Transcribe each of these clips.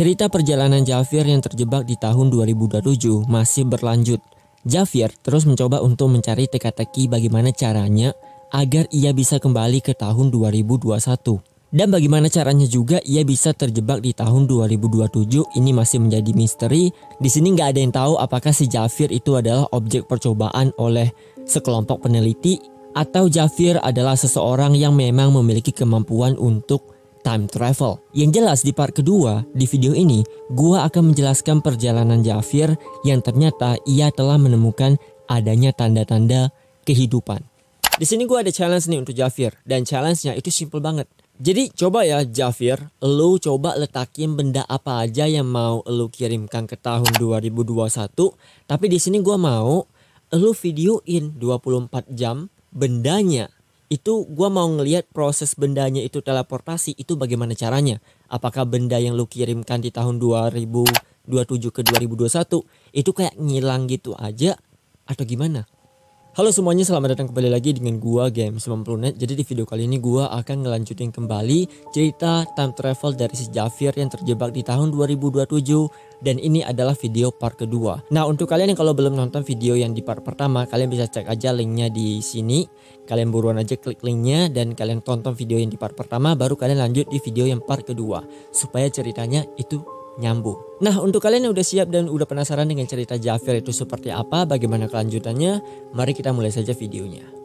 Cerita perjalanan Jafir yang terjebak di tahun 2027 masih berlanjut. Jafir terus mencoba untuk mencari teka-teki bagaimana caranya agar ia bisa kembali ke tahun 2021. Dan bagaimana caranya juga ia bisa terjebak di tahun 2027 ini masih menjadi misteri. Di sini nggak ada yang tahu apakah si Jafir itu adalah objek percobaan oleh sekelompok peneliti atau Jafir adalah seseorang yang memang memiliki kemampuan untuk time travel. Yang jelas di part kedua di video ini gua akan menjelaskan perjalanan Jafir yang ternyata ia telah menemukan adanya tanda-tanda kehidupan. Di sini gua ada challenge nih untuk Jafir dan challenge-nya itu simple banget. Jadi coba ya Jafir, lu coba letakin benda apa aja yang mau lu kirimkan ke tahun 2021. Tapi di sini gua mau lu videoin 24 jam bendanya. Itu gua mau ngelihat proses bendanya itu teleportasi itu bagaimana caranya. Apakah benda yang lu kirimkan di tahun 2027 ke 2021 itu kayak ngilang gitu aja atau gimana? Halo semuanya, selamat datang kembali lagi dengan gua Game90net. Jadi di video kali ini gua akan ngelanjutin kembali cerita time travel dari si Jafir yang terjebak di tahun 2027. Dan ini adalah video part kedua. Nah, untuk kalian yang kalau belum nonton video yang di part pertama, kalian bisa cek aja linknya di sini. Kalian buruan aja klik linknya dan kalian tonton video yang di part pertama, baru kalian lanjut di video yang part kedua supaya ceritanya itu nyambung. Nah, untuk kalian yang udah siap dan udah penasaran dengan cerita Jafir itu seperti apa, bagaimana kelanjutannya, mari kita mulai saja videonya.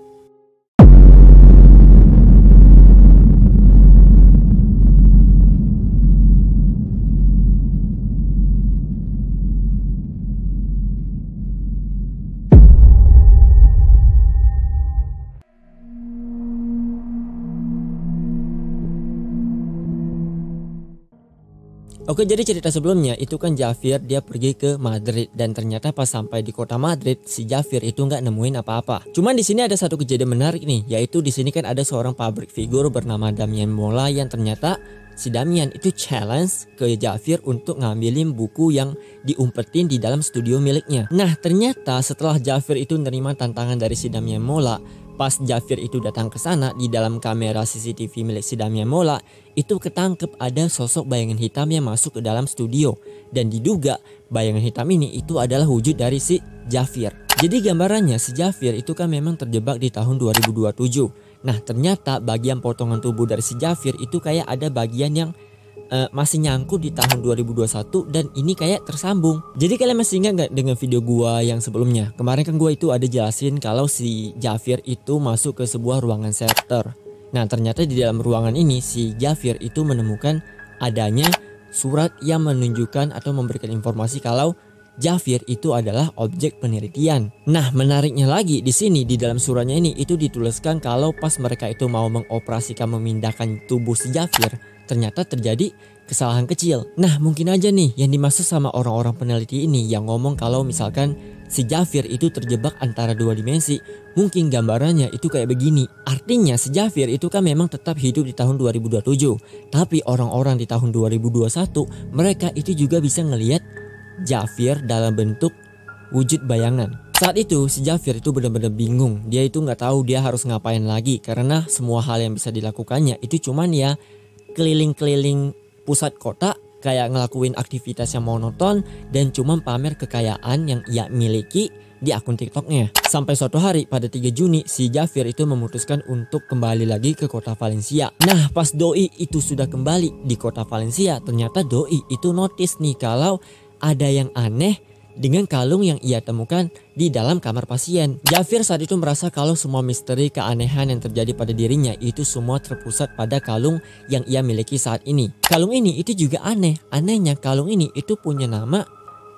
Oke, jadi cerita sebelumnya itu kan Jafir dia pergi ke Madrid dan ternyata pas sampai di kota Madrid si Jafir itu nggak nemuin apa-apa. Cuman di sini ada satu kejadian menarik nih, yaitu di sini kan ada seorang public figure bernama Damian Mola yang ternyata si Damian itu challenge ke Jafir untuk ngambilin buku yang diumpetin di dalam studio miliknya. Nah, ternyata setelah Jafir itu menerima tantangan dari si Damian Mola, pas Jafir itu datang ke sana, di dalam kamera CCTV milik si Damian Mola itu ketangkep ada sosok bayangan hitam yang masuk ke dalam studio dan diduga bayangan hitam ini itu adalah wujud dari si Jafir. Jadi gambarannya si Jafir itu kan memang terjebak di tahun 2027. Nah, ternyata bagian potongan tubuh dari si Jafir itu kayak ada bagian yang masih nyangkut di tahun 2021 dan ini kayak tersambung. Jadi kalian masih ingat gak dengan video gua yang sebelumnya? Kemarin kan gua itu ada jelasin kalau si Jafir itu masuk ke sebuah ruangan shelter. Nah, ternyata di dalam ruangan ini si Jafir itu menemukan adanya surat yang menunjukkan atau memberikan informasi kalau Jafir itu adalah objek penelitian. Nah, menariknya lagi di sini di dalam suratnya ini itu dituliskan kalau pas mereka itu mau mengoperasikan memindahkan tubuh si Jafir, ternyata terjadi kesalahan kecil. Nah, mungkin aja nih yang dimaksud sama orang-orang peneliti ini yang ngomong kalau misalkan si Jafir itu terjebak antara dua dimensi. Mungkin gambarannya itu kayak begini. Artinya si Jafir itu kan memang tetap hidup di tahun 2027. Tapi orang-orang di tahun 2021 mereka itu juga bisa ngelihat Jafir dalam bentuk wujud bayangan. Saat itu si Jafir itu benar-benar bingung. Dia itu nggak tahu dia harus ngapain lagi karena semua hal yang bisa dilakukannya itu cuman ya keliling-keliling pusat kota kayak ngelakuin aktivitas yang monoton dan cuman pamer kekayaan yang ia miliki di akun TikToknya. Sampai suatu hari pada 3 Juni si Jafir itu memutuskan untuk kembali lagi ke kota Valencia. Nah, pas Doi itu sudah kembali di kota Valencia, ternyata Doi itu notice nih kalau ada yang aneh dengan kalung yang ia temukan di dalam kamar pasien. Jafir saat itu merasa kalau semua misteri keanehan yang terjadi pada dirinya itu semua terpusat pada kalung yang ia miliki saat ini. Kalung ini itu juga aneh. Anehnya kalung ini itu punya nama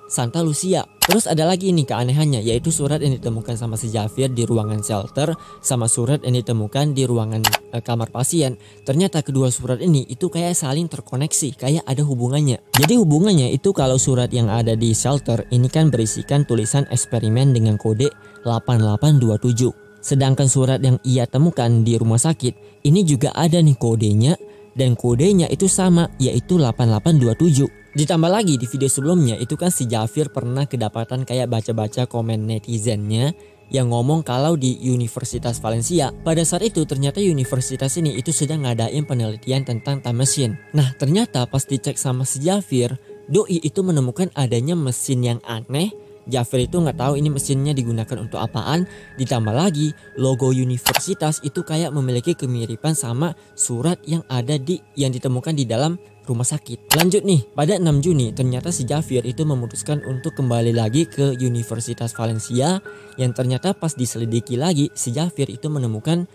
Santa Lucia. Terus ada lagi nih keanehannya, yaitu surat yang ditemukan sama si Jafir di ruangan shelter sama surat yang ditemukan di ruangan kamar pasien. Ternyata kedua surat ini itu kayak saling terkoneksi, kayak ada hubungannya. Jadi hubungannya itu kalau surat yang ada di shelter ini kan berisikan tulisan eksperimen dengan kode 8827. Sedangkan surat yang ia temukan di rumah sakit ini juga ada nih kodenya dan kodenya itu sama, yaitu 8827. Ditambah lagi di video sebelumnya itu kan si Jafir pernah kedapatan kayak baca-baca komen netizennya yang ngomong kalau di Universitas Valencia pada saat itu ternyata universitas ini itu sedang ngadain penelitian tentang time machine. Nah ternyata pas dicek sama si Javier, doi itu menemukan adanya mesin yang aneh. Javier itu nggak tahu ini mesinnya digunakan untuk apaan. Ditambah lagi logo universitas itu kayak memiliki kemiripan sama surat yang ditemukan di dalam rumah sakit. Lanjut nih, pada 6 Juni ternyata si Javier itu memutuskan untuk kembali lagi ke Universitas Valencia, yang ternyata pas diselidiki lagi si Javier itu menemukan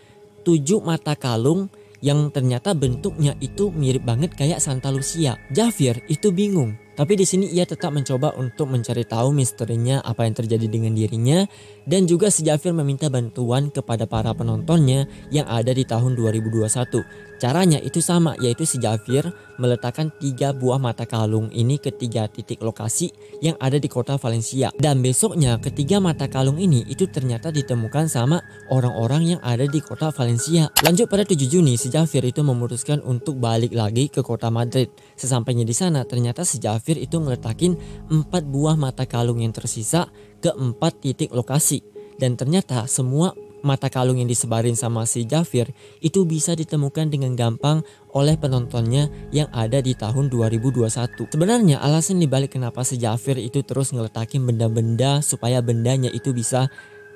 7 mata kalung yang ternyata bentuknya itu mirip banget kayak Santa Lucia. Javier itu bingung, tapi di sini ia tetap mencoba untuk mencari tahu misterinya apa yang terjadi dengan dirinya, dan juga si Javier meminta bantuan kepada para penontonnya yang ada di tahun 2021. Caranya itu sama, yaitu si Javier meletakkan 3 buah mata kalung ini ke 3 titik lokasi yang ada di kota Valencia. Dan besoknya ketiga mata kalung ini itu ternyata ditemukan sama orang-orang yang ada di kota Valencia. Lanjut pada 7 Juni si Javier itu memutuskan untuk balik lagi ke kota Madrid. Sesampainya di sana ternyata si Javier itu ngeletakin 4 buah mata kalung yang tersisa ke 4 titik lokasi. Dan ternyata semua mata kalung yang disebarin sama si Javier itu bisa ditemukan dengan gampang oleh penontonnya yang ada di tahun 2021. Sebenarnya alasan dibalik kenapa si Javier itu terus ngeletakin benda-benda supaya bendanya itu bisa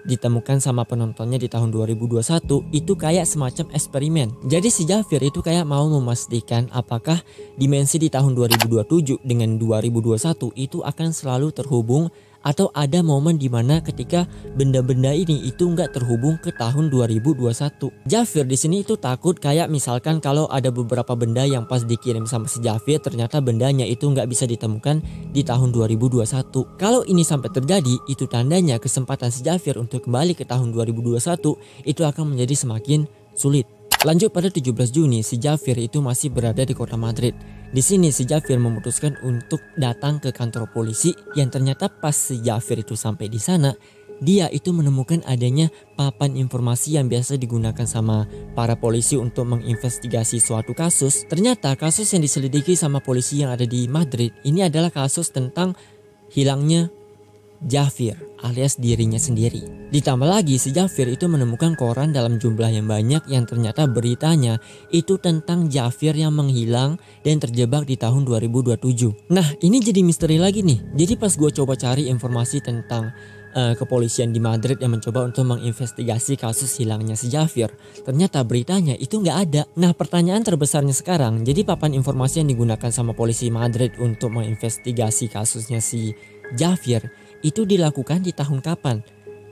ditemukan sama penontonnya di tahun 2021 itu kayak semacam eksperimen. Jadi si Javier itu kayak mau memastikan apakah dimensi di tahun 2027 dengan 2021 itu akan selalu terhubung, atau ada momen dimana ketika benda-benda ini itu nggak terhubung ke tahun 2021. Javier di sini itu takut kayak misalkan kalau ada beberapa benda yang pas dikirim sama si Javier ternyata bendanya itu nggak bisa ditemukan di tahun 2021. Kalau ini sampai terjadi, itu tandanya kesempatan si Javier untuk kembali ke tahun 2021 itu akan menjadi semakin sulit. Lanjut pada 17 Juni si Javier itu masih berada di kota Madrid. Di sini si Javier memutuskan untuk datang ke kantor polisi, yang ternyata pas si Javier itu sampai di sana, dia itu menemukan adanya papan informasi yang biasa digunakan sama para polisi untuk menginvestigasi suatu kasus. Ternyata kasus yang diselidiki sama polisi yang ada di Madrid ini adalah kasus tentang hilangnya Javier alias dirinya sendiri. Ditambah lagi si Javier itu menemukan koran dalam jumlah yang banyak yang ternyata beritanya itu tentang Javier yang menghilang dan terjebak di tahun 2027. Nah ini jadi misteri lagi nih. Jadi pas gue coba cari informasi tentang kepolisian di Madrid yang mencoba untuk menginvestigasi kasus hilangnya si Javier, ternyata beritanya itu nggak ada. Nah pertanyaan terbesarnya sekarang, jadi papan informasi yang digunakan sama polisi Madrid untuk menginvestigasi kasusnya si Javier itu dilakukan di tahun kapan?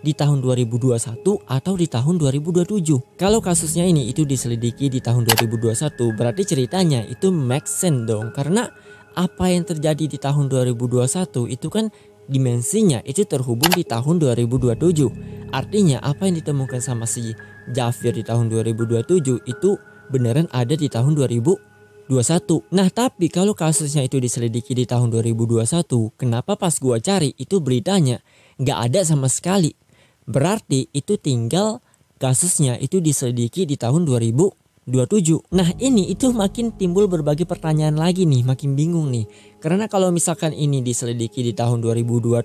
Di tahun 2021 atau di tahun 2027? Kalau kasusnya ini itu diselidiki di tahun 2021, berarti ceritanya itu make sense dong, karena apa yang terjadi di tahun 2021 itu kan dimensinya itu terhubung di tahun 2027. Artinya apa yang ditemukan sama si Javier di tahun 2027 itu beneran ada di tahun 2021. Nah tapi kalau kasusnya itu diselidiki di tahun 2021, kenapa pas gua cari itu beritanya nggak ada sama sekali? Berarti itu tinggal kasusnya itu diselidiki di tahun 2027. Nah ini itu makin timbul berbagai pertanyaan lagi nih, makin bingung nih. Karena kalau misalkan ini diselidiki di tahun 2027,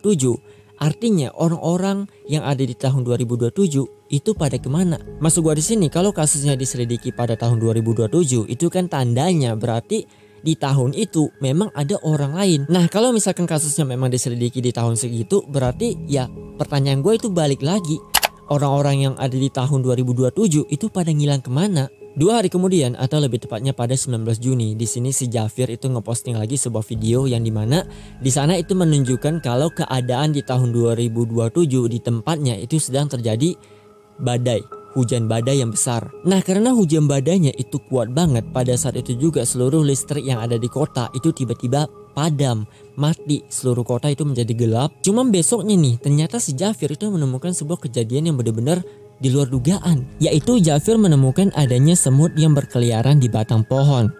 artinya orang-orang yang ada di tahun 2027 itu pada kemana? Maksud gua di sini kalau kasusnya diselidiki pada tahun 2027 itu kan tandanya berarti di tahun itu memang ada orang lain. Nah kalau misalkan kasusnya memang diselidiki di tahun segitu, berarti ya pertanyaan gue itu balik lagi, orang-orang yang ada di tahun 2027 itu pada ngilang kemana? 2 hari kemudian atau lebih tepatnya pada 19 Juni, di sini si Javier itu ngeposting lagi sebuah video yang dimana di sana itu menunjukkan kalau keadaan di tahun 2027 di tempatnya itu sedang terjadi badai, hujan badai yang besar. Nah karena hujan badainya itu kuat banget, pada saat itu juga seluruh listrik yang ada di kota itu tiba-tiba padam, mati, seluruh kota itu menjadi gelap. Cuma besoknya nih ternyata si Javier itu menemukan sebuah kejadian yang benar-benar di luar dugaan, yaitu Javier menemukan adanya semut yang berkeliaran di batang pohon.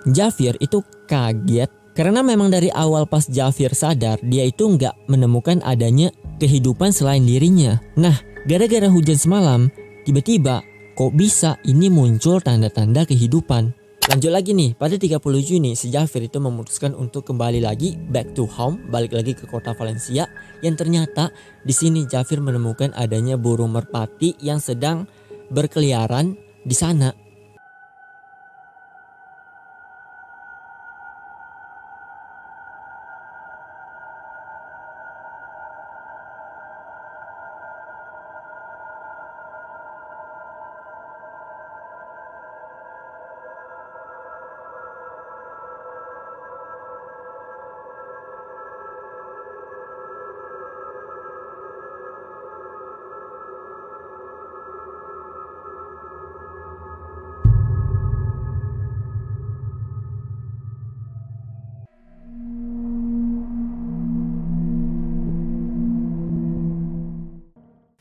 Javier itu kaget karena memang dari awal pas Javier sadar dia itu nggak menemukan adanya kehidupan selain dirinya. Nah gara-gara hujan semalam tiba-tiba kok bisa ini muncul tanda-tanda kehidupan. Lanjut lagi nih, pada 30 Juni si Jafir itu memutuskan untuk kembali lagi back to home, balik lagi ke kota Valencia, yang ternyata di sini Jafir menemukan adanya burung merpati yang sedang berkeliaran di sana.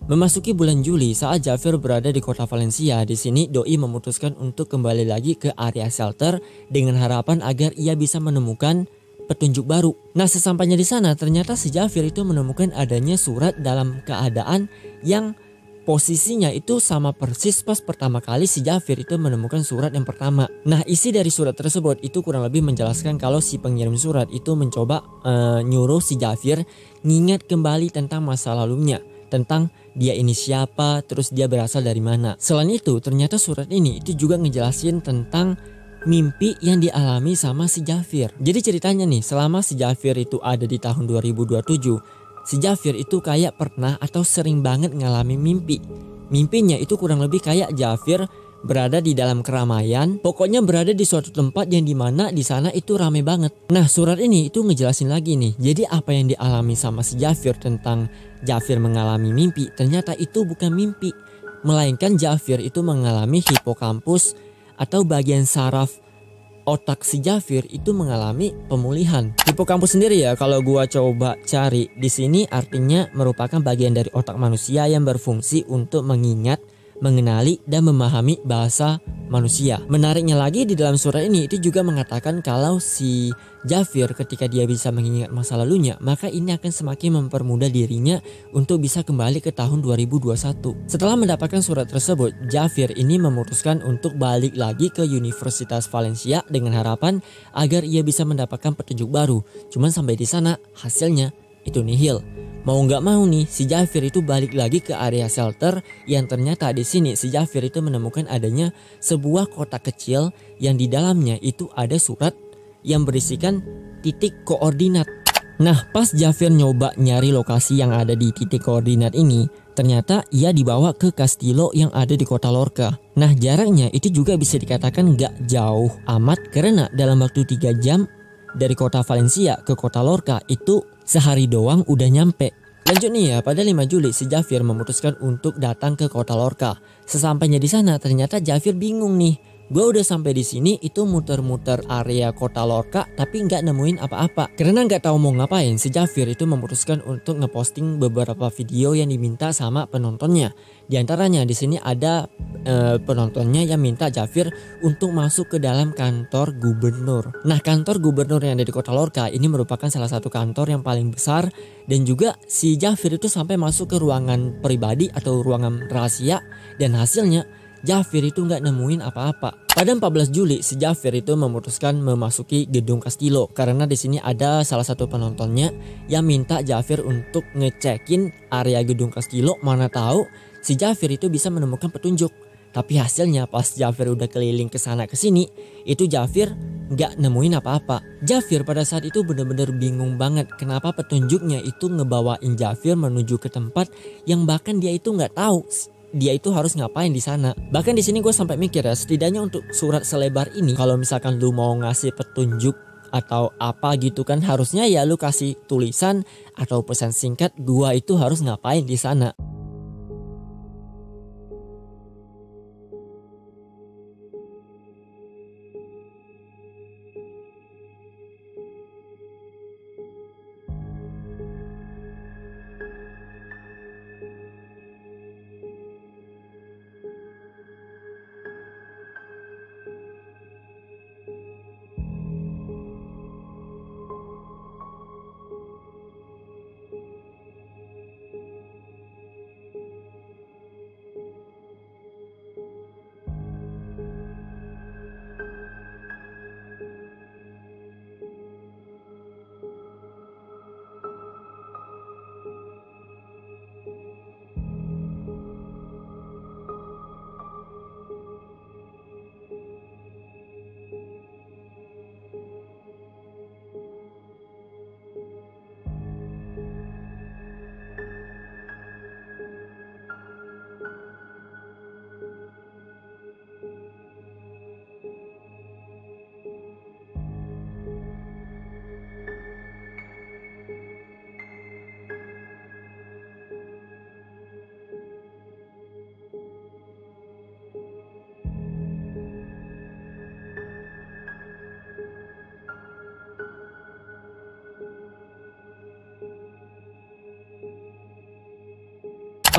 Memasuki bulan Juli saat Jafir berada di kota Valencia, di sini doi memutuskan untuk kembali lagi ke area shelter dengan harapan agar ia bisa menemukan petunjuk baru. Nah, sesampainya di sana ternyata si Jafir itu menemukan adanya surat dalam keadaan yang posisinya itu sama persis pas pertama kali si Jafir itu menemukan surat yang pertama. Nah, isi dari surat tersebut itu kurang lebih menjelaskan kalau si pengirim surat itu mencoba nyuruh si Jafir ngingat kembali tentang masa lalunya, tentang dia ini siapa, terus dia berasal dari mana. Selain itu, ternyata surat ini itu juga ngejelasin tentang mimpi yang dialami sama si Jafir. Jadi ceritanya nih, selama si Jafir itu ada di tahun 2027, si Jafir itu kayak pernah atau sering banget ngalami mimpi. Mimpinya itu kurang lebih kayak Jafir berada di dalam keramaian, pokoknya berada di suatu tempat yang dimana di sana itu rame banget. Nah, surat ini itu ngejelasin lagi nih, jadi apa yang dialami sama si Jafir tentang Jafir mengalami mimpi, ternyata itu bukan mimpi, melainkan Jafir itu mengalami hipokampus atau bagian saraf otak si Jafir itu mengalami pemulihan. Hipokampus sendiri ya, kalau gua coba cari di sini artinya merupakan bagian dari otak manusia yang berfungsi untuk mengingat, mengenali dan memahami bahasa manusia. Menariknya lagi di dalam surat ini itu juga mengatakan kalau si Jafir ketika dia bisa mengingat masa lalunya, maka ini akan semakin mempermudah dirinya untuk bisa kembali ke tahun 2021. Setelah mendapatkan surat tersebut, Jafir ini memutuskan untuk balik lagi ke Universitas Valencia dengan harapan agar ia bisa mendapatkan petunjuk baru. Cuman sampai di sana hasilnya itu nihil. Mau nggak mau nih, si Jafir itu balik lagi ke area shelter yang ternyata di sini si Jafir itu menemukan adanya sebuah kotak kecil yang di dalamnya itu ada surat yang berisikan titik koordinat. Nah, pas Jafir nyoba nyari lokasi yang ada di titik koordinat ini, ternyata ia dibawa ke Castillo yang ada di kota Lorca. Nah, jaraknya itu juga bisa dikatakan nggak jauh amat karena dalam waktu 3 jam dari kota Valencia ke kota Lorca itu sehari doang udah nyampe. Lanjut nih ya, pada 5 Juli si Jafir memutuskan untuk datang ke kota Lorca. Sesampainya di sana ternyata Jafir bingung nih. Gue udah sampai di sini itu muter-muter area kota Lorca tapi nggak nemuin apa-apa. Karena nggak tahu mau ngapain, si Jafir itu memutuskan untuk ngeposting beberapa video yang diminta sama penontonnya. Di antaranya di sini ada penontonnya yang minta Jafir untuk masuk ke dalam kantor gubernur. Nah, kantor gubernur yang ada di kota Lorca ini merupakan salah satu kantor yang paling besar, dan juga si Jafir itu sampai masuk ke ruangan pribadi atau ruangan rahasia, dan hasilnya Jafir itu nggak nemuin apa-apa. Pada 14 Juli si Jafir itu memutuskan memasuki gedung Castillo karena di sini ada salah satu penontonnya yang minta Jafir untuk ngecekin area gedung Castillo, mana tahu si Jafir itu bisa menemukan petunjuk. Tapi hasilnya pas Jafir udah keliling ke sana ke sini, itu Jafir nggak nemuin apa-apa. Jafir pada saat itu bener-bener bingung banget kenapa petunjuknya itu ngebawain Jafir menuju ke tempat yang bahkan dia itu nggak tahu dia itu harus ngapain di sana. Bahkan di sini gue sampai mikir ya, setidaknya untuk surat selebar ini kalau misalkan lu mau ngasih petunjuk atau apa gitu kan, harusnya ya lu kasih tulisan atau pesan singkat gua itu harus ngapain di sana.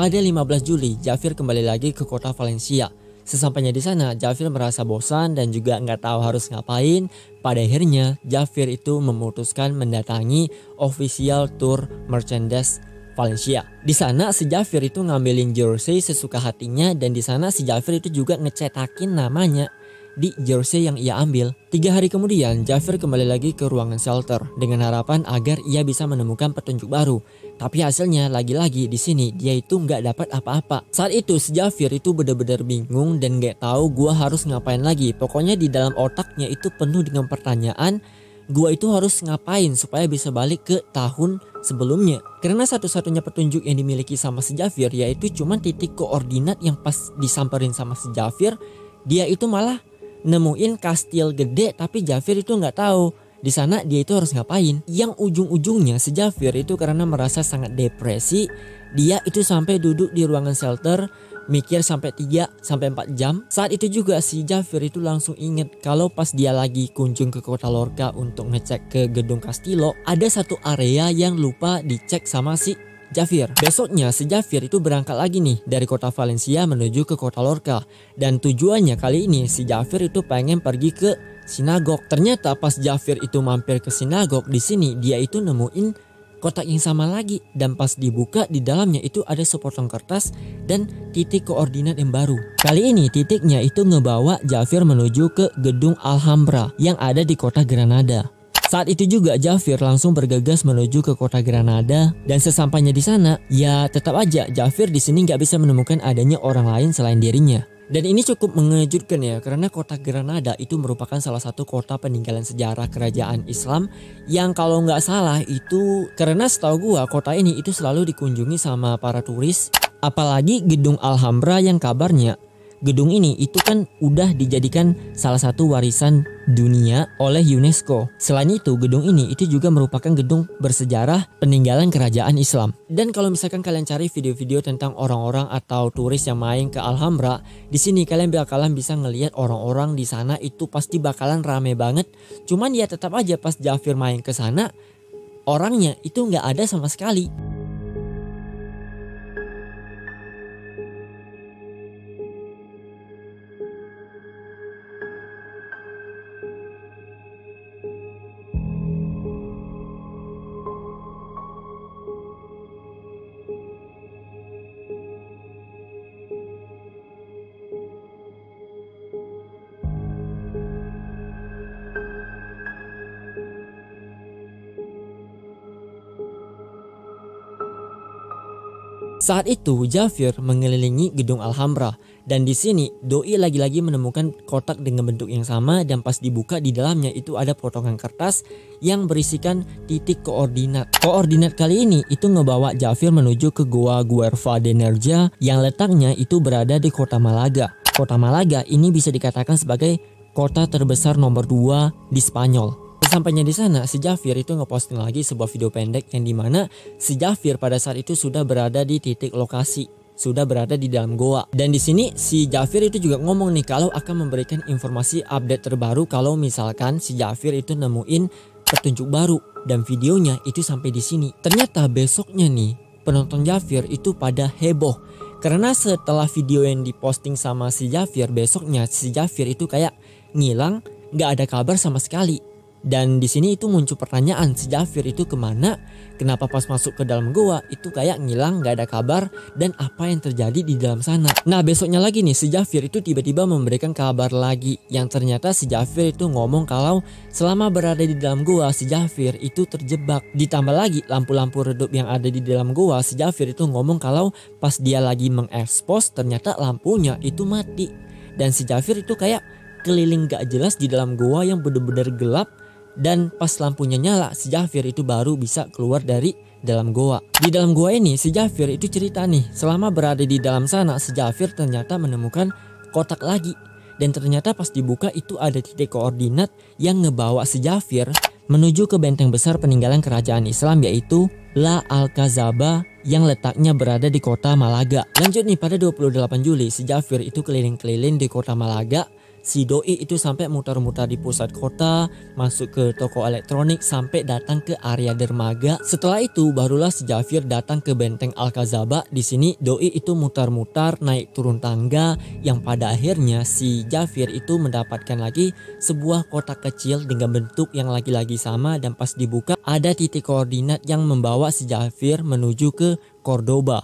Pada 15 Juli, Jafir kembali lagi ke kota Valencia. Sesampainya di sana, Jafir merasa bosan dan juga nggak tahu harus ngapain. Pada akhirnya, Jafir itu memutuskan mendatangi official tour merchandise Valencia. Di sana si Jafir itu ngambilin jersey sesuka hatinya, dan di sana si Jafir itu juga ngecetakin namanya di jersey yang ia ambil. 3 hari kemudian, Jafir kembali lagi ke ruangan shelter dengan harapan agar ia bisa menemukan petunjuk baru. Tapi hasilnya lagi-lagi di sini dia itu nggak dapat apa-apa. Saat itu si Jafir itu benar-benar bingung dan nggak tahu gua harus ngapain lagi. Pokoknya di dalam otaknya itu penuh dengan pertanyaan, gua itu harus ngapain supaya bisa balik ke tahun sebelumnya. Karena satu-satunya petunjuk yang dimiliki sama si Jafir yaitu cuman titik koordinat yang pas disamperin sama si Jafir, dia itu malah nemuin kastil gede, tapi Jafir itu nggak tahu di sana dia itu harus ngapain. Yang ujung-ujungnya si Jafir itu karena merasa sangat depresi, dia itu sampai duduk di ruangan shelter mikir sampai 3-4 jam. Saat itu juga si Jafir itu langsung inget kalau pas dia lagi kunjung ke kota Lorca untuk ngecek ke gedung Castillo, ada satu area yang lupa dicek sama si Jafir. Besoknya si Jafir itu berangkat lagi nih dari kota Valencia menuju ke kota Lorca. Dan tujuannya kali ini si Jafir itu pengen pergi ke sinagog. Ternyata pas Jafir itu mampir ke sinagog, di sini dia itu nemuin kotak yang sama lagi. Dan pas dibuka di dalamnya itu ada sepotong kertas dan titik koordinat yang baru. Kali ini titiknya itu ngebawa Jafir menuju ke gedung Alhambra yang ada di kota Granada. Saat itu juga Jafir langsung bergegas menuju ke kota Granada, dan sesampainya di sana, ya tetap aja Jafir di sini nggak bisa menemukan adanya orang lain selain dirinya. Dan ini cukup mengejutkan ya, karena kota Granada itu merupakan salah satu kota peninggalan sejarah kerajaan Islam yang kalau nggak salah itu, karena setahu gua kota ini itu selalu dikunjungi sama para turis, apalagi gedung Alhambra yang kabarnya gedung ini itu kan udah dijadikan salah satu warisan dunia oleh UNESCO. Selain itu, gedung ini itu juga merupakan gedung bersejarah peninggalan kerajaan Islam. Dan kalau misalkan kalian cari video-video tentang orang-orang atau turis yang main ke Alhambra, di sini kalian bakalan bisa ngelihat orang-orang di sana itu pasti bakalan rame banget. Cuman ya tetap aja pas Jafir main ke sana, orangnya itu nggak ada sama sekali. Saat itu Jafir mengelilingi gedung Alhambra, dan di sini doi lagi-lagi menemukan kotak dengan bentuk yang sama, dan pas dibuka di dalamnya itu ada potongan kertas yang berisikan titik koordinat. Koordinat kali ini itu ngebawa Jafir menuju ke Goa Guerva de Nerja yang letaknya itu berada di kota Malaga. Kota Malaga ini bisa dikatakan sebagai kota terbesar nomor 2 di Spanyol. Sampainya di sana, si Jafir itu ngeposting lagi sebuah video pendek yang dimana si Jafir pada saat itu sudah berada di titik lokasi, sudah berada di dalam goa. Dan di sini si Jafir itu juga ngomong nih kalau akan memberikan informasi update terbaru kalau misalkan si Jafir itu nemuin petunjuk baru, dan videonya itu sampai di sini. Ternyata besoknya nih penonton Jafir itu pada heboh karena setelah video yang diposting sama si Jafir, besoknya si Jafir itu kayak ngilang, nggak ada kabar sama sekali. Dan di sini itu muncul pertanyaan, si Jafir itu kemana? Kenapa pas masuk ke dalam goa itu kayak ngilang, gak ada kabar, dan apa yang terjadi di dalam sana? Nah besoknya lagi nih si Jafir itu tiba-tiba memberikan kabar lagi, yang ternyata si Jafir itu ngomong kalau selama berada di dalam goa si Jafir itu terjebak. Ditambah lagi lampu-lampu redup yang ada di dalam goa, si Jafir itu ngomong kalau pas dia lagi mengekspos ternyata lampunya itu mati. Dan si Jafir itu kayak keliling gak jelas di dalam goa yang bener-bener gelap. Dan pas lampunya nyala, si Jafir itu baru bisa keluar dari dalam goa. Di dalam goa ini si Jafir itu cerita nih, selama berada di dalam sana si Jafir ternyata menemukan kotak lagi. Dan ternyata pas dibuka itu ada titik koordinat yang ngebawa si Jafir menuju ke benteng besar peninggalan kerajaan Islam, yaitu La Alcazaba yang letaknya berada di kota Malaga. Lanjut nih, pada 28 Juli si Jafir itu keliling-keliling di kota Malaga si Doi itu sampai muter-muter di pusat kota, masuk ke toko elektronik sampai datang ke area dermaga. Setelah itu barulah si Jafir datang ke benteng Al-Khazabah. Di sini Doi itu muter-muter naik turun tangga yang pada akhirnya si Jafir itu mendapatkan lagi sebuah kotak kecil dengan bentuk yang lagi-lagi sama, dan pas dibuka ada titik koordinat yang membawa si Jafir menuju ke Cordoba.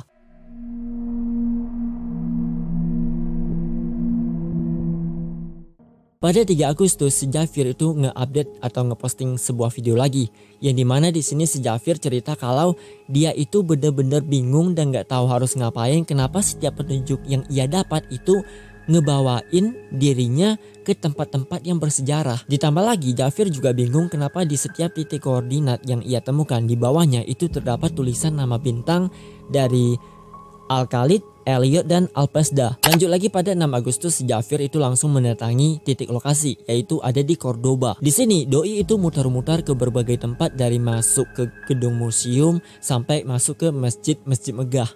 Pada 3 Agustus si Jafir itu nge-update atau ngeposting sebuah video lagi, yang dimana di sini si Jafir cerita kalau dia itu bener-bener bingung dan gak tahu harus ngapain. Kenapa setiap petunjuk yang ia dapat itu ngebawain dirinya ke tempat-tempat yang bersejarah. Ditambah lagi Jafir juga bingung kenapa di setiap titik koordinat yang ia temukan di bawahnya itu terdapat tulisan nama bintang dari Al-Khalid, Elliot, dan Al-Pasda. Lanjut lagi pada 6 Agustus si Jafir itu langsung mendatangi titik lokasi, yaitu ada di Cordoba. Di sini Doi itu muter-muter ke berbagai tempat, dari masuk ke gedung museum sampai masuk ke masjid megah.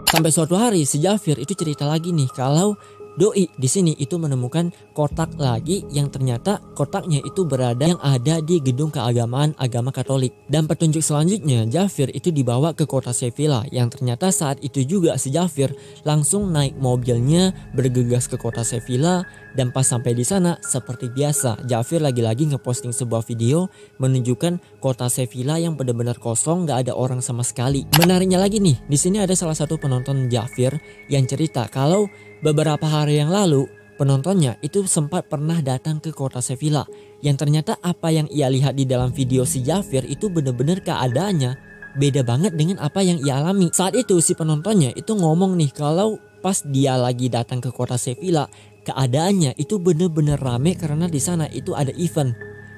Sampai suatu hari si Jafir itu cerita lagi nih kalau Doi di sini itu menemukan kotak lagi yang ternyata kotaknya itu berada yang ada di gedung keagamaan agama Katolik. Dan petunjuk selanjutnya Jafir itu dibawa ke kota Sevilla, yang ternyata saat itu juga si Jafir langsung naik mobilnya bergegas ke kota Sevilla. Dan pas sampai di sana seperti biasa Jafir lagi-lagi ngeposting sebuah video menunjukkan kota Sevilla yang benar-benar kosong, gak ada orang sama sekali. Menariknya lagi nih, di sini ada salah satu penonton Jafir yang cerita kalau beberapa hari yang lalu penontonnya itu sempat pernah datang ke kota Sevilla, yang ternyata apa yang ia lihat di dalam video si Jafir itu benar-benar keadaannya beda banget dengan apa yang ia alami. Saat itu si penontonnya itu ngomong nih kalau pas dia lagi datang ke kota Sevilla keadaannya itu benar-benar rame karena di sana itu ada event.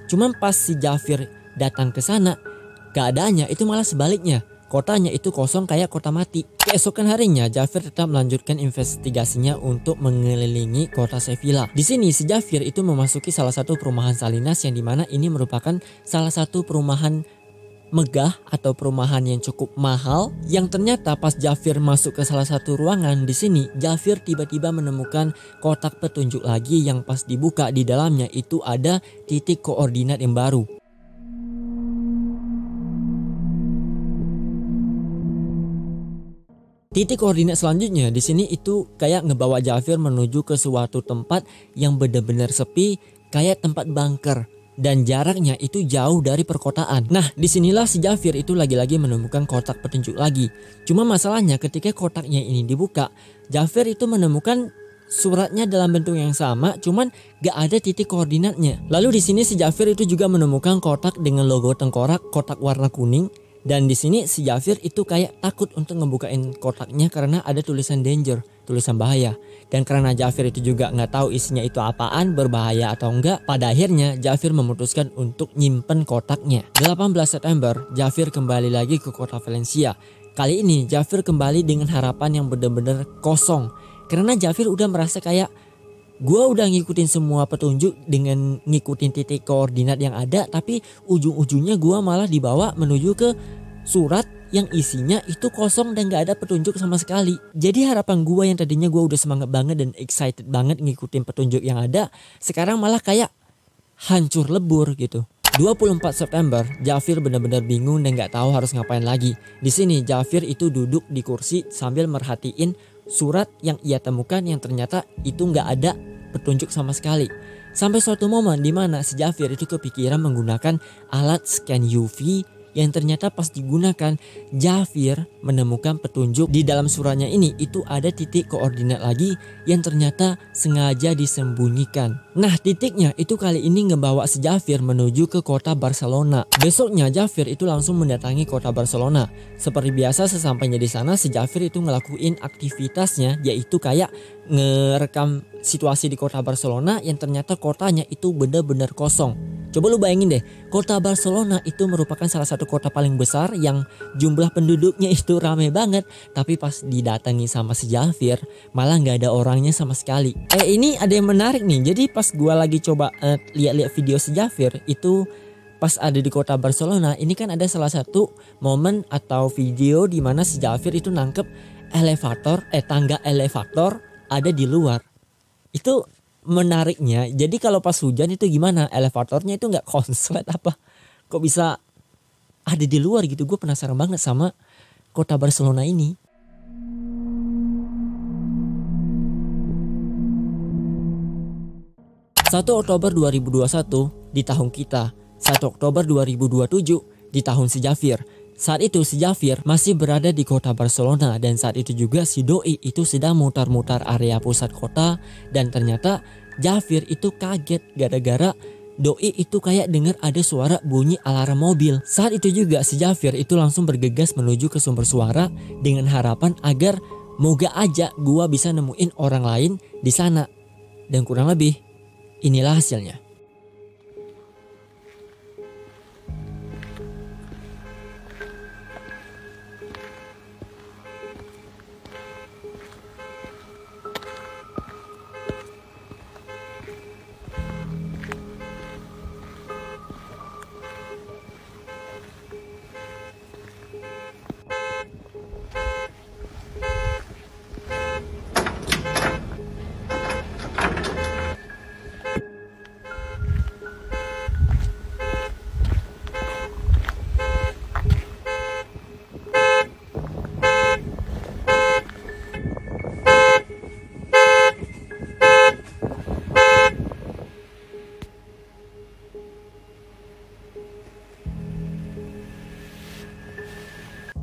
Cuman pas si Jafir datang ke sana keadaannya itu malah sebaliknya. Kotanya itu kosong kayak kota mati. Keesokan harinya Jafir tetap melanjutkan investigasinya untuk mengelilingi kota Sevilla. Di sini si Jafir itu memasuki salah satu perumahan Salinas, yang dimana ini merupakan salah satu perumahan megah atau perumahan yang cukup mahal. Yang ternyata pas Jafir masuk ke salah satu ruangan di sini, Jafir tiba-tiba menemukan kotak petunjuk lagi yang pas dibuka di dalamnya itu ada titik koordinat yang baru. Titik koordinat selanjutnya di sini itu kayak ngebawa Jafir menuju ke suatu tempat yang benar-benar sepi, kayak tempat bunker, dan jaraknya itu jauh dari perkotaan. Nah, disinilah si Jafir itu lagi-lagi menemukan kotak petunjuk lagi. Cuma masalahnya ketika kotaknya ini dibuka, Jafir itu menemukan suratnya dalam bentuk yang sama, cuman gak ada titik koordinatnya. Lalu di sini si Jafir itu juga menemukan kotak dengan logo tengkorak, kotak warna kuning. Dan di sini si Jafir itu kayak takut untuk ngebukain kotaknya karena ada tulisan danger, tulisan bahaya. Dan karena Jafir itu juga nggak tahu isinya itu apaan, berbahaya atau enggak, pada akhirnya Jafir memutuskan untuk nyimpen kotaknya. 18 September Jafir kembali lagi ke kota Valencia. Kali ini Jafir kembali dengan harapan yang benar-benar kosong, karena Jafir udah merasa kayak gue udah ngikutin semua petunjuk dengan ngikutin titik koordinat yang ada, tapi ujung-ujungnya gue malah dibawa menuju ke surat yang isinya itu kosong dan gak ada petunjuk sama sekali. Jadi harapan gue yang tadinya gue udah semangat banget dan excited banget ngikutin petunjuk yang ada, sekarang malah kayak hancur lebur gitu. 24 September Jafir benar-benar bingung dan gak tahu harus ngapain lagi. Di sini Jafir itu duduk di kursi sambil merhatiin surat yang ia temukan, yang ternyata itu nggak ada petunjuk sama sekali. Sampai suatu momen di mana si Jafir itu kepikiran menggunakan alat scan UV, yang ternyata pas digunakan Jafir menemukan petunjuk di dalam suratnya ini itu ada titik koordinat lagi yang ternyata sengaja disembunyikan. Nah, titiknya itu kali ini ngebawa si Jafir menuju ke kota Barcelona. Besoknya Jafir itu langsung mendatangi kota Barcelona. Seperti biasa sesampainya di sana si Jafir itu ngelakuin aktivitasnya, yaitu kayak ngerekam situasi di kota Barcelona yang ternyata kotanya itu benar-benar kosong. Coba lu bayangin deh, kota Barcelona itu merupakan salah satu kota paling besar yang jumlah penduduknya itu rame banget, tapi pas didatangi sama si Jafir malah nggak ada orangnya sama sekali. Ini ada yang menarik nih. Jadi pas gua lagi coba lihat-lihat video si Jafir itu pas ada di kota Barcelona ini kan ada salah satu momen atau video di mana si Jafir itu nangkep tangga elevator ada di luar. Itu menariknya. Jadi kalau pas hujan itu gimana? Elevatornya itu nggak konslet apa? Kok bisa ada di luar gitu? Gue penasaran banget sama kota Barcelona ini. Satu Oktober 2021 di tahun kita, 1 Oktober 2027 di tahun si Jafir. Saat itu si Jafir masih berada di kota Barcelona dan saat itu juga si Doi itu sedang mutar-mutar area pusat kota dan ternyata Jafir itu kaget gara-gara Doi itu kayak dengar ada suara bunyi alarm mobil. Saat itu juga si Jafir itu langsung bergegas menuju ke sumber suara dengan harapan agar moga aja gua bisa nemuin orang lain di sana. Dan kurang lebih inilah hasilnya.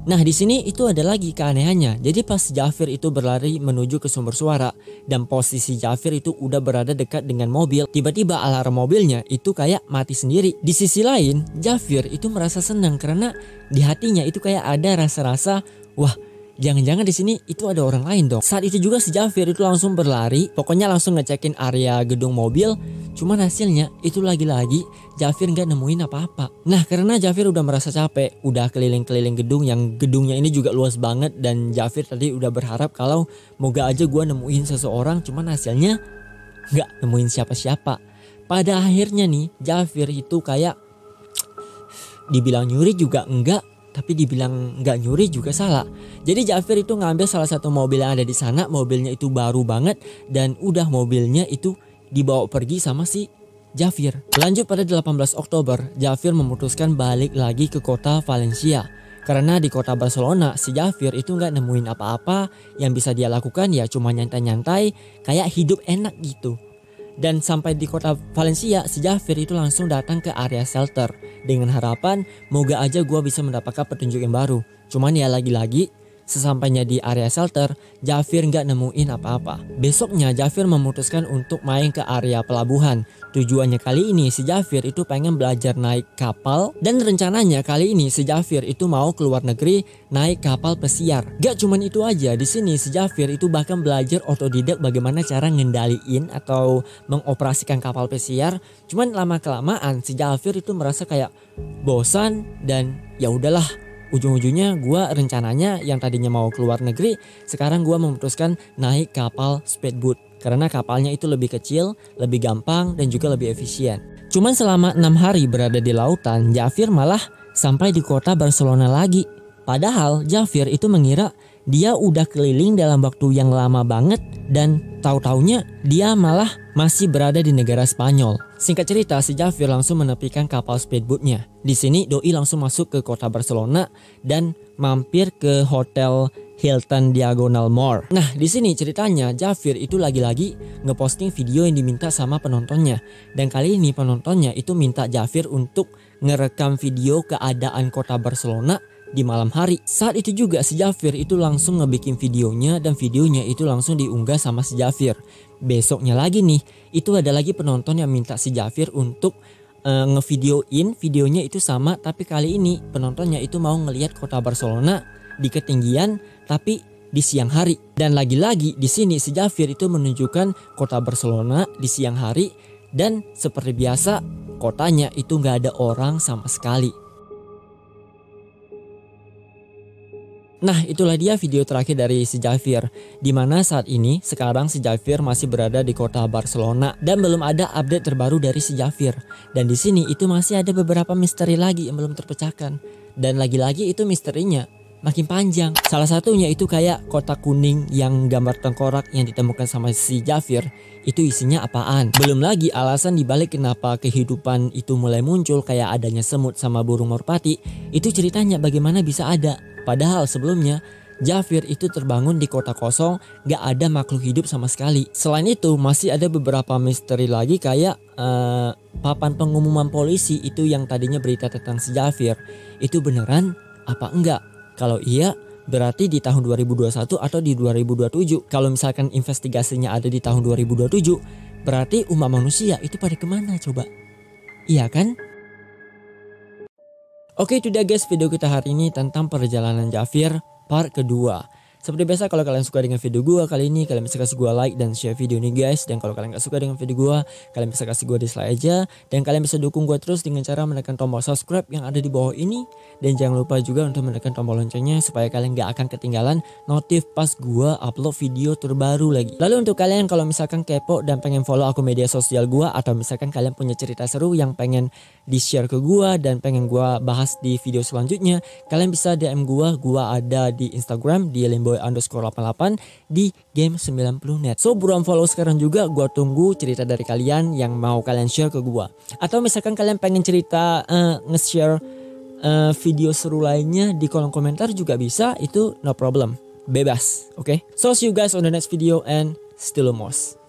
Nah di sini itu ada lagi keanehannya. Jadi pas Jafir itu berlari menuju ke sumber suara dan posisi Jafir itu udah berada dekat dengan mobil, tiba-tiba alarm mobilnya itu kayak mati sendiri. Di sisi lain Jafir itu merasa senang karena di hatinya itu kayak ada rasa-rasa wah, jangan-jangan di sini itu ada orang lain dong. Saat itu juga si Jafir itu langsung berlari, pokoknya langsung ngecekin area gedung mobil. Cuman hasilnya itu lagi-lagi Jafir nggak nemuin apa-apa. Nah karena Jafir udah merasa capek, udah keliling-keliling gedung yang gedungnya ini juga luas banget dan Jafir tadi udah berharap kalau moga aja gua nemuin seseorang. Cuman hasilnya nggak nemuin siapa-siapa. Pada akhirnya nih Jafir itu kayak dibilang nyuri juga enggak, tapi dibilang nggak nyuri juga salah. Jadi Jafir itu ngambil salah satu mobil yang ada di sana. Mobilnya itu baru banget dan udah mobilnya itu dibawa pergi sama si Jafir. Lanjut pada 18 Oktober, Jafir memutuskan balik lagi ke kota Valencia. Karena di kota Barcelona si Jafir itu nggak nemuin apa-apa. Yang bisa dia lakukan ya cuma nyantai-nyantai kayak hidup enak gitu. Dan sampai di kota Valencia, si Jafir itu langsung datang ke area shelter dengan harapan moga aja gua bisa mendapatkan petunjuk yang baru. Cuman ya lagi-lagi sesampainya di area shelter, Jafir nggak nemuin apa-apa. Besoknya Jafir memutuskan untuk main ke area pelabuhan. Tujuannya kali ini si Jafir itu pengen belajar naik kapal dan rencananya kali ini si Jafir itu mau keluar negeri naik kapal pesiar. Gak cuman itu aja, di sini si Jafir itu bahkan belajar otodidak bagaimana cara ngendaliin atau mengoperasikan kapal pesiar. Cuman lama kelamaan si Jafir itu merasa kayak bosan dan ya udahlah. Ujung-ujungnya gue rencananya yang tadinya mau keluar negeri, sekarang gue memutuskan naik kapal speedboat. Karena kapalnya itu lebih kecil, lebih gampang dan juga lebih efisien. Cuman selama 6 hari berada di lautan, Jafir malah sampai di kota Barcelona lagi. Padahal Jafir itu mengira dia udah keliling dalam waktu yang lama banget dan tahu-taunya dia malah masih berada di negara Spanyol. Singkat cerita, si Jafir langsung menepikan kapal speedboatnya. Di sini Doi langsung masuk ke kota Barcelona dan mampir ke hotel Hilton Diagonal Mall. Nah, di sini ceritanya Jafir itu lagi-lagi ngeposting video yang diminta sama penontonnya. Dan kali ini penontonnya itu minta Jafir untuk ngerekam video keadaan kota Barcelona di malam hari. Saat itu juga si Jafir itu langsung ngebikin videonya dan videonya itu langsung diunggah sama si Jafir. Besoknya lagi nih, itu ada lagi penonton yang minta si Jafir untuk ngevideoin videonya itu sama, tapi kali ini penontonnya itu mau ngelihat kota Barcelona di ketinggian tapi di siang hari. Dan lagi-lagi di sini si Jafir itu menunjukkan kota Barcelona di siang hari dan seperti biasa kotanya itu nggak ada orang sama sekali. Nah, itulah dia video terakhir dari si Javier, dimana saat ini sekarang si Javier masih berada di kota Barcelona dan belum ada update terbaru dari si Javier. Dan di sini itu masih ada beberapa misteri lagi yang belum terpecahkan. Dan lagi-lagi itu misterinya makin panjang. Salah satunya itu kayak kotak kuning yang gambar tengkorak yang ditemukan sama si Javier. Itu isinya apaan? Belum lagi alasan dibalik kenapa kehidupan itu mulai muncul, kayak adanya semut sama burung merpati. Itu ceritanya bagaimana bisa ada. Padahal sebelumnya Javier itu terbangun di kota kosong, gak ada makhluk hidup sama sekali. Selain itu masih ada beberapa misteri lagi kayak papan pengumuman polisi itu yang tadinya berita tentang si Javier. Itu beneran apa enggak? Kalau iya berarti di tahun 2021 atau di 2027. Kalau misalkan investigasinya ada di tahun 2027, berarti umat manusia itu pada kemana coba? Iya kan? Oke, itu dia guys video kita hari ini tentang perjalanan Javier part kedua. Seperti biasa, kalau kalian suka dengan video gua kali ini, kalian bisa kasih gua like dan share video ini guys. Dan kalau kalian gak suka dengan video gua, kalian bisa kasih gua dislike aja. Dan kalian bisa dukung gua terus dengan cara menekan tombol subscribe yang ada di bawah ini. Dan jangan lupa juga untuk menekan tombol loncengnya supaya kalian gak akan ketinggalan notif pas gua upload video terbaru lagi. Lalu untuk kalian kalau misalkan kepo dan pengen follow akun media sosial gua, atau misalkan kalian punya cerita seru yang pengen di-share ke gua dan pengen gua bahas di video selanjutnya, kalian bisa DM gua ada di Instagram di limboy_88, di game 90net. So buruan follow sekarang juga, gua tunggu cerita dari kalian yang mau kalian share ke gua. Atau misalkan kalian pengen cerita nge-share video seru lainnya di kolom komentar juga bisa, itu no problem, bebas. Oke? So see you guys on the next video and still most.